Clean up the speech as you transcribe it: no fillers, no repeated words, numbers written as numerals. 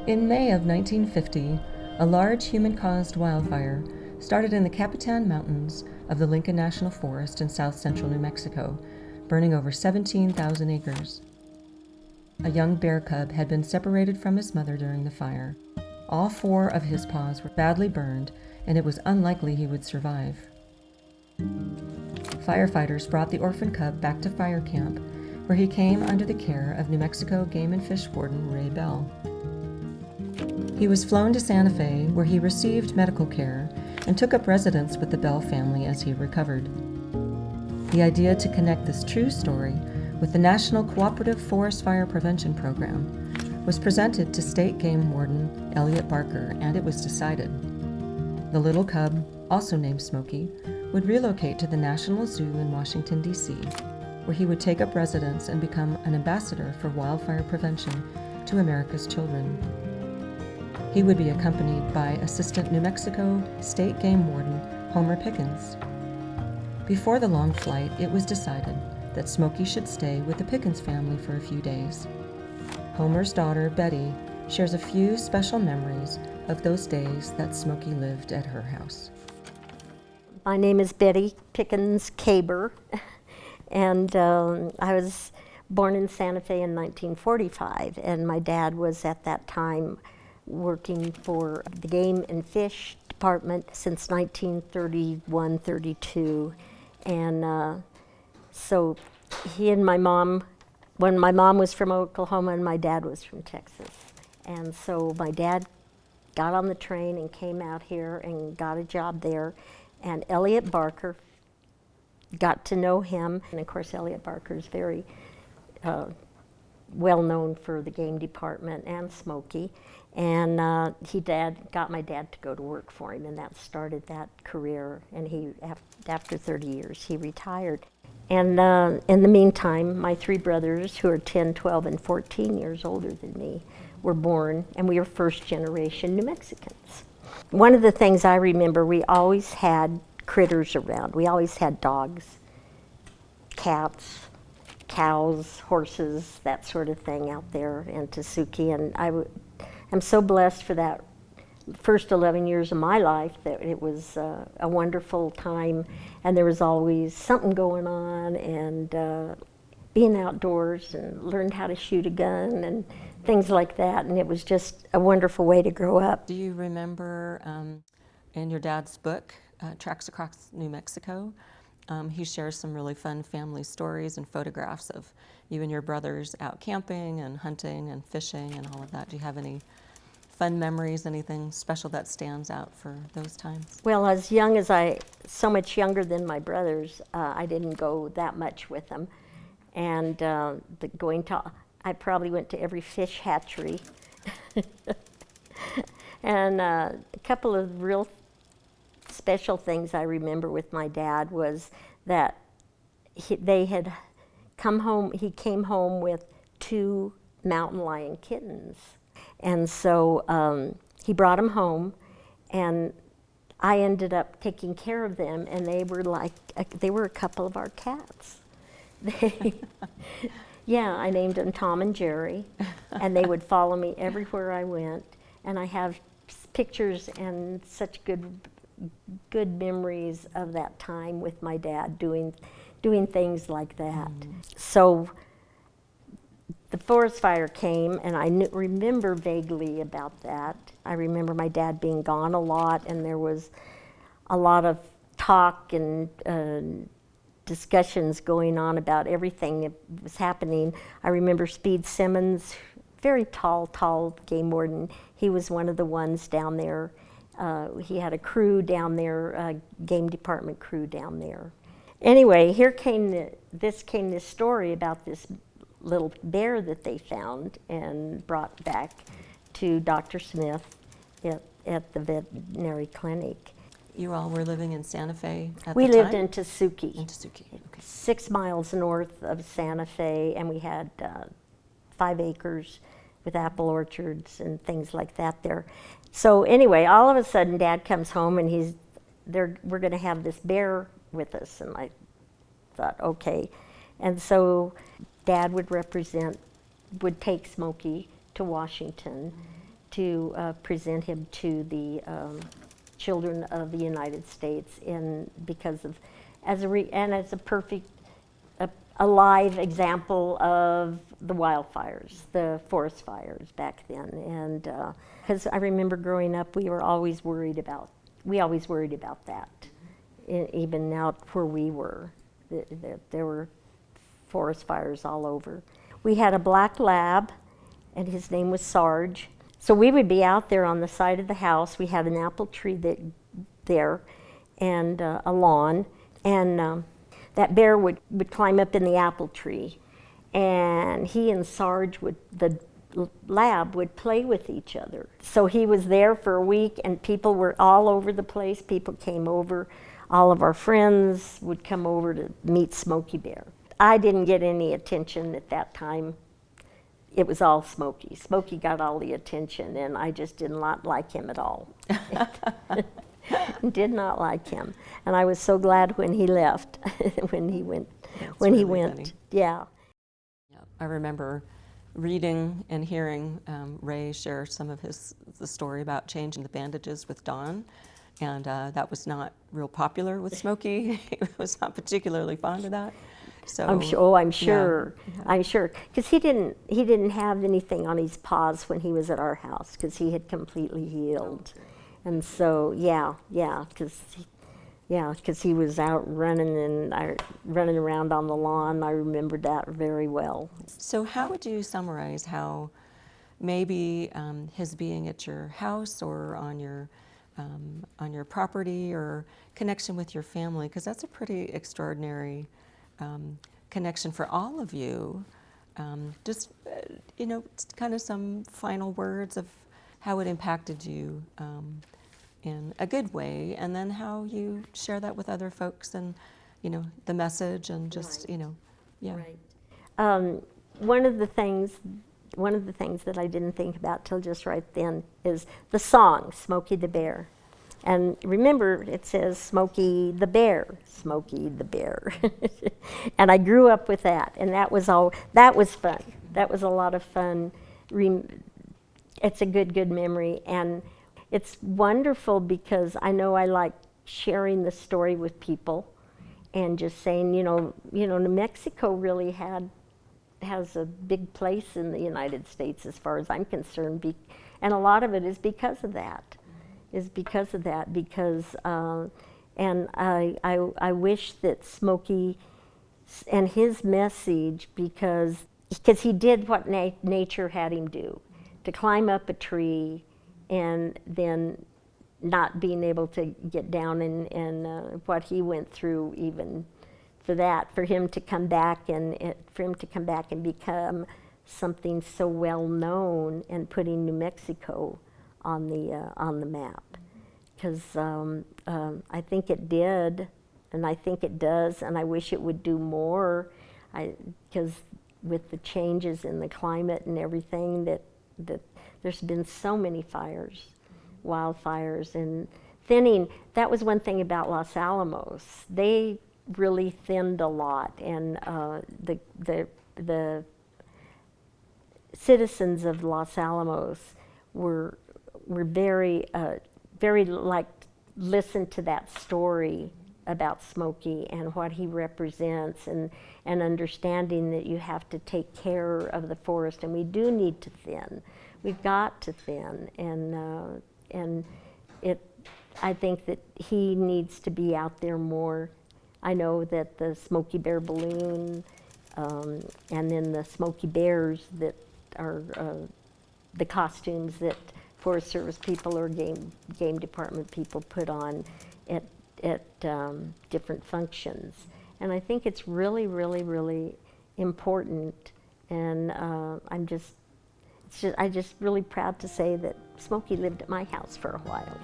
In May of 1950, a large human-caused wildfire started in the Capitan Mountains of the Lincoln National Forest in south-central New Mexico, burning over 17,000 acres. A young bear cub had been separated from his mother during the fire. All 4 of his paws were badly burned, and it was unlikely he would survive. Firefighters brought the orphan cub back to fire camp, where he came under the care of New Mexico Game and Fish Warden Ray Bell. He was flown to Santa Fe, where he received medical care and took up residence with the Bell family as he recovered. The idea to connect this true story with the National Cooperative Forest Fire Prevention Program was presented to State Game Warden Elliot Barker, and it was decided. The little cub, also named Smokey, would relocate to the National Zoo in Washington, D.C., where he would take up residence and become an ambassador for wildfire prevention to America's children. He would be accompanied by Assistant New Mexico State Game Warden Homer Pickens. Before the long flight, it was decided that Smokey should stay with the Pickens family for a few days. Homer's daughter, Betty, shares a few special memories of those days that Smokey lived at her house. My name is Betty Pickens Caber, and I was born in Santa Fe in 1945, and my dad was at that time working for the Game and Fish Department since 1931-32, and so he and my mom, when my mom was from Oklahoma and my dad was from Texas, and so my dad got on the train and came out here and got a job there, and Elliot Barker got to know him, and of course Elliot Barker is very well known for the game department and Smokey, and got my dad to go to work for him, and that started that career, and he, after 30 years, he retired. And in the meantime, my 3 brothers, who are 10, 12, and 14 years older than me, were born, and we were first generation New Mexicans. One of the things I remember, we always had critters around. We always had dogs, cats, cows, horses, that sort of thing out there in Tasuki, and I'm so blessed for that first 11 years of my life that it was a wonderful time, and there was always something going on, and being outdoors, and learned how to shoot a gun and things like that, and it was just a wonderful way to grow up. Do you remember in your dad's book, Tracks Across New Mexico, he shares some really fun family stories and photographs of you and your brothers out camping and hunting and fishing and all of that. Do you have any fun memories, anything special that stands out for those times? Well, so much younger than my brothers, I didn't go that much with them. And I probably went to every fish hatchery. And a couple of real special things I remember with my dad was that he came home with 2 mountain lion kittens. And so he brought them home, and I ended up taking care of them, and they were a couple of our cats. Yeah, I named them Tom and Jerry, and they would follow me everywhere I went, and I have pictures and such good memories of that time with my dad doing things like that. So the forest fire came, and I remember vaguely about that. I remember my dad being gone a lot, and there was a lot of talk and discussions going on about everything that was happening. I remember Speed Simmons, very tall game warden. He was one of the ones down there. He had a crew down there, a game department crew down there. Anyway, this story about this little bear that they found and brought back to Dr. Smith at the veterinary clinic. You all were living in Santa Fe at the time? We lived in Tasuki. In Tasuki, okay. 6 miles north of Santa Fe, and we had 5 acres with apple orchards and things like that there. So anyway, all of a sudden, Dad comes home, and we're going to have this bear with us, and I thought, okay. And so Dad would take Smokey to Washington present him to the children of the United States, because of as a perfect a live example of the wildfires, the forest fires back then. And because I remember growing up, we always worried about that. Even out where we were, there were forest fires all over. We had a black lab, and his name was Sarge. So we would be out there on the side of the house. We had an apple tree there, and a lawn, and that bear would climb up in the apple tree, and he and Sarge the lab would play with each other. So he was there for a week, and people were all over the place. People came over. All of our friends would come over to meet Smokey Bear. I didn't get any attention at that time. It was all Smokey. Smokey got all the attention, and I just did not like him at all. Did not like him, and I was so glad when he left, when he went. Funny. Yeah. I remember reading and hearing Ray share some of the story about changing the bandages with Don, and that was not real popular with Smokey. He was not particularly fond of that. So I'm sure, because he didn't have anything on his paws when he was at our house, because he had completely healed. And so, because he was out running around on the lawn. I remembered that very well. So how would you summarize how maybe his being at your house or on your property or connection with your family, because that's a pretty extraordinary connection for all of you. Just kind of some final words of how it impacted you in a good way, and then how you share that with other folks, and the message, and just Right. One of the things that I didn't think about till just right then is the song Smokey the Bear. And remember, it says Smokey the Bear, Smokey the Bear. And I grew up with that, and that was fun. That was a lot of fun. It's a good memory, and it's wonderful because I know I like sharing the story with people and just saying, New Mexico really has a big place in the United States as far as I'm concerned, and a lot of it is because of that. And I wish that Smokey and his message, because he did what nature had him do, to climb up a tree and then not being able to get down, and what he went through even for him to come back and become something so well known, and putting New Mexico on the map, because I think it did, and I think it does, and I wish it would do more, because with the changes in the climate and everything, that there's been so many wildfires, and thinning. That was one thing about Los Alamos. They really thinned a lot, and the citizens of Los Alamos were very listened to that story about Smokey and what he represents, and understanding that you have to take care of the forest, and we do need to thin. We've got to thin, and I think that he needs to be out there more. I know that the Smokey Bear balloon, and then the Smokey Bears that are the costumes that Forest Service people or game department people put on at different functions, and I think it's really, really, really important. And I'm just really proud to say that Smokey lived at my house for a while.